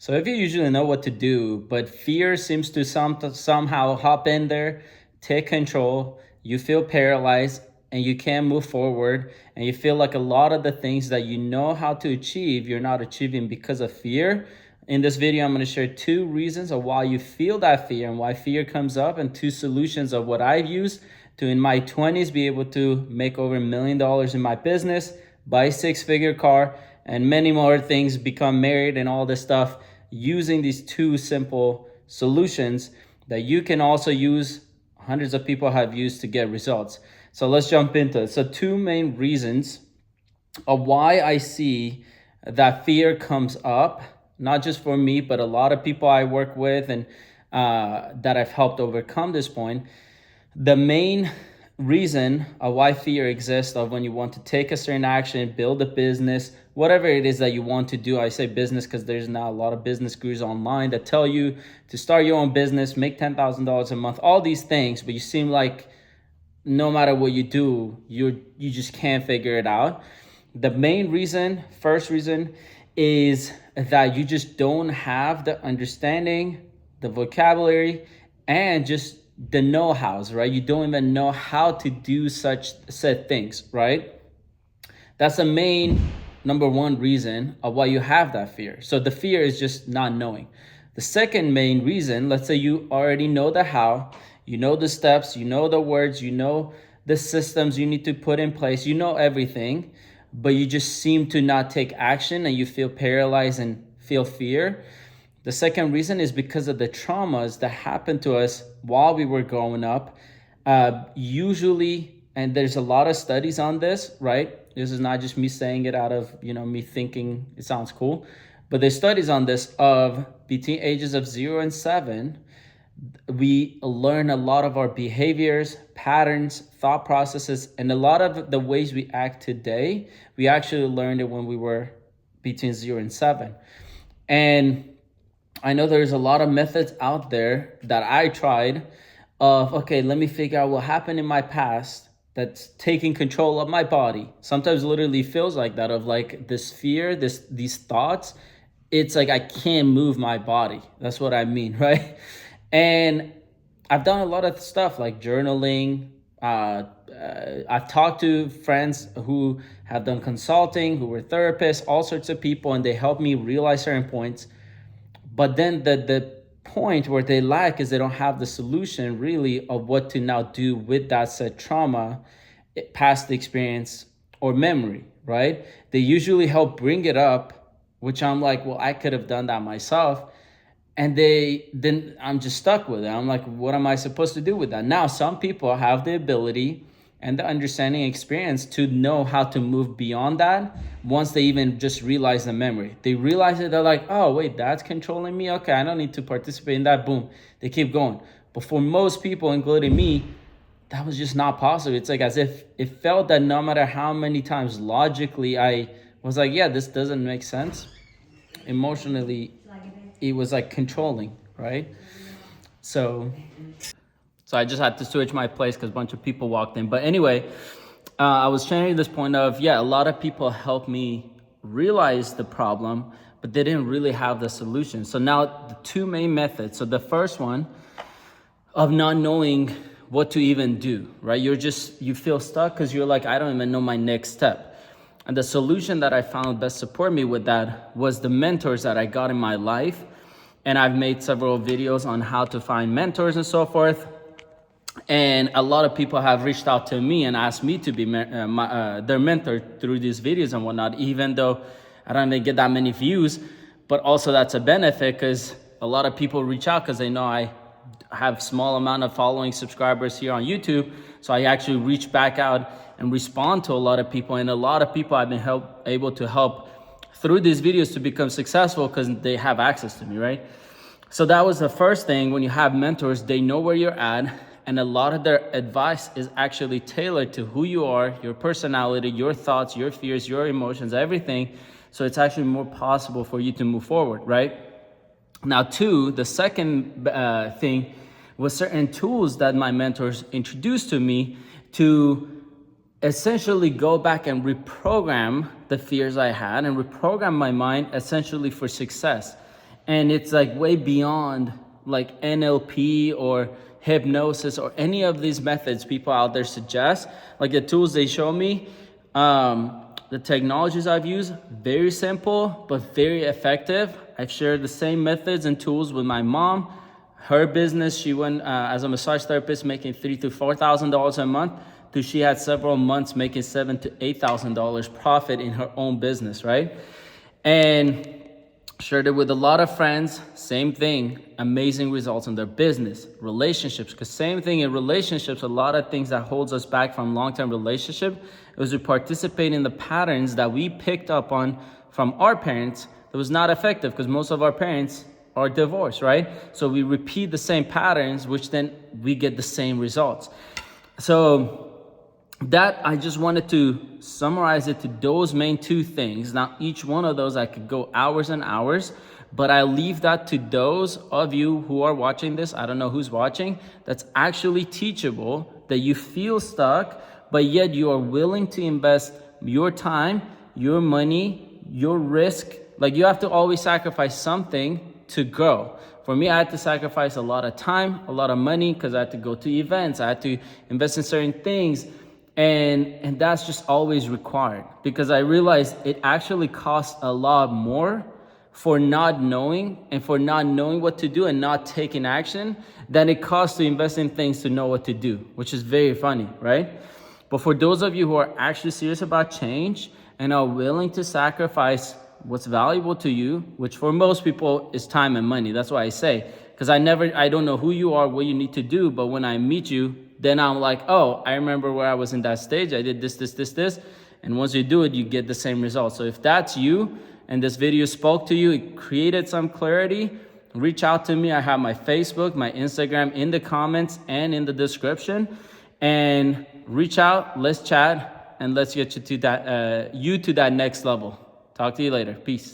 So if you usually know what to do, but fear seems to somehow hop in there, take control, you feel paralyzed and you can't move forward, and you feel like a lot of the things that you know how to achieve, you're not achieving because of fear. In this video, I'm going to share 2 reasons of why you feel that fear and why fear comes up, and 2 solutions of what I've used to, in my 20s, be able to make over $1 million in my business, buy a 6-figure car, and many more things, become married and all this stuff, using these 2 simple solutions that you can also use, hundreds of people have used to get results. So let's jump into it. So 2 main reasons of why I see that fear comes up, not just for me, but a lot of people I work with and that I've helped overcome this point. The main reason of why fear exists of when you want to take a certain action, build a business, whatever it is that you want to do. I say business because there's now a lot of business gurus online that tell you to start your own business, make $10,000 a month, all these things, but you seem like no matter what you do, you just can't figure it out. The main reason, first reason, is that you just don't have the understanding, the vocabulary, and just the know-hows, right? You don't even know how to do such said things, right? That's the main number one reason of why you have that fear. So the fear is just not knowing. The second main reason, let's say you already know the how, you know the steps, you know the words, you know the systems you need to put in place, you know everything, but you just seem to not take action and you feel paralyzed and feel fear. The second reason is because of the traumas that happened to us while we were growing up. Usually, and there's a lot of studies on this, right? This is not just me saying it out of, me thinking it sounds cool, but there's studies on this of between ages of 0 and 7, we learn a lot of our behaviors, patterns, thought processes, and a lot of the ways we act today, we actually learned it when we were between 0 and 7. And I know there's a lot of methods out there that I tried of, okay, let me figure out what happened in my past that's taking control of my body. Sometimes literally feels like that, of like this fear, these thoughts. It's like I can't move my body. That's what I mean, right? And I've done a lot of stuff like journaling. I've talked to friends who have done consulting, who were therapists, all sorts of people, and they help me realize certain points. But then the point where they lack is they don't have the solution really of what to now do with that said trauma, past experience, or memory, right? They usually help bring it up, which I'm like, well, I could have done that myself. And then I'm just stuck with it. I'm like, what am I supposed to do with that? Now, some people have the ability and the understanding experience to know how to move beyond that once they even just realize the memory. They realize it, they're like, oh, wait, that's controlling me? Okay, I don't need to participate in that. Boom, they keep going. But for most people, including me, that was just not possible. It's like as if it felt that no matter how many times logically I was like, yeah, this doesn't make sense, emotionally, it was like controlling, right? So I just had to switch my place because a bunch of people walked in. But anyway, I was sharing this point of, a lot of people helped me realize the problem, but they didn't really have the solution. So now the 2 main methods. So the first one of not knowing what to even do, right? You feel stuck because you're like, I don't even know my next step. And the solution that I found best support me with that was the mentors that I got in my life. And I've made several videos on how to find mentors and so forth. And a lot of people have reached out to me and asked me to be their mentor through these videos and whatnot, even though I don't even get that many views. But also that's a benefit because a lot of people reach out because they know I have small amount of following subscribers here on YouTube. So I actually reach back out and respond to a lot of people. And a lot of people I've been able to help through these videos to become successful because they have access to me, right? So that was the first thing. When you have mentors, they know where you're at, and a lot of their advice is actually tailored to who you are, your personality, your thoughts, your fears, your emotions, everything. So it's actually more possible for you to move forward, right? Now, 2, the second thing was certain tools that my mentors introduced to me to essentially go back and reprogram the fears I had and reprogram my mind essentially for success. And it's like way beyond like NLP or hypnosis or any of these methods people out there suggest. Like the tools they show me, the technologies I've used, very simple but very effective. I've shared the same methods and tools with my mom. Her business, she went as a massage therapist making $3,000 to $4,000 a month, to she had several months making $7,000 to $8,000 profit in her own business, right? And shared it with a lot of friends, same thing, amazing results in their business, relationships, because same thing in relationships, a lot of things that holds us back from long-term relationship is we participate in the patterns that we picked up on from our parents that was not effective, because most of our parents are divorced, right? So we repeat the same patterns, which then we get the same results. So that, I just wanted to summarize it to those main two things. Now, each one of those I could go hours and hours, but I leave that to those of you who are watching this. I don't know who's watching. That's actually teachable, that you feel stuck, but yet you are willing to invest your time, your money, your risk. Like, you have to always sacrifice something to grow. For me, I had to sacrifice a lot of time, a lot of money, because I had to go to events. I had to invest in certain things. And that's just always required, because I realized it actually costs a lot more for not knowing and for not knowing what to do and not taking action than it costs to invest in things to know what to do, which is very funny, right? But for those of you who are actually serious about change and are willing to sacrifice what's valuable to you, which for most people is time and money. That's why I say, because I don't know who you are, what you need to do, but when I meet you, then I'm like, oh, I remember where I was in that stage. I did this. And once you do it, you get the same results. So if that's you and this video spoke to you, it created some clarity, reach out to me. I have my Facebook, my Instagram in the comments and in the description. And reach out, let's chat, and let's get you to that next level. Talk to you later. Peace.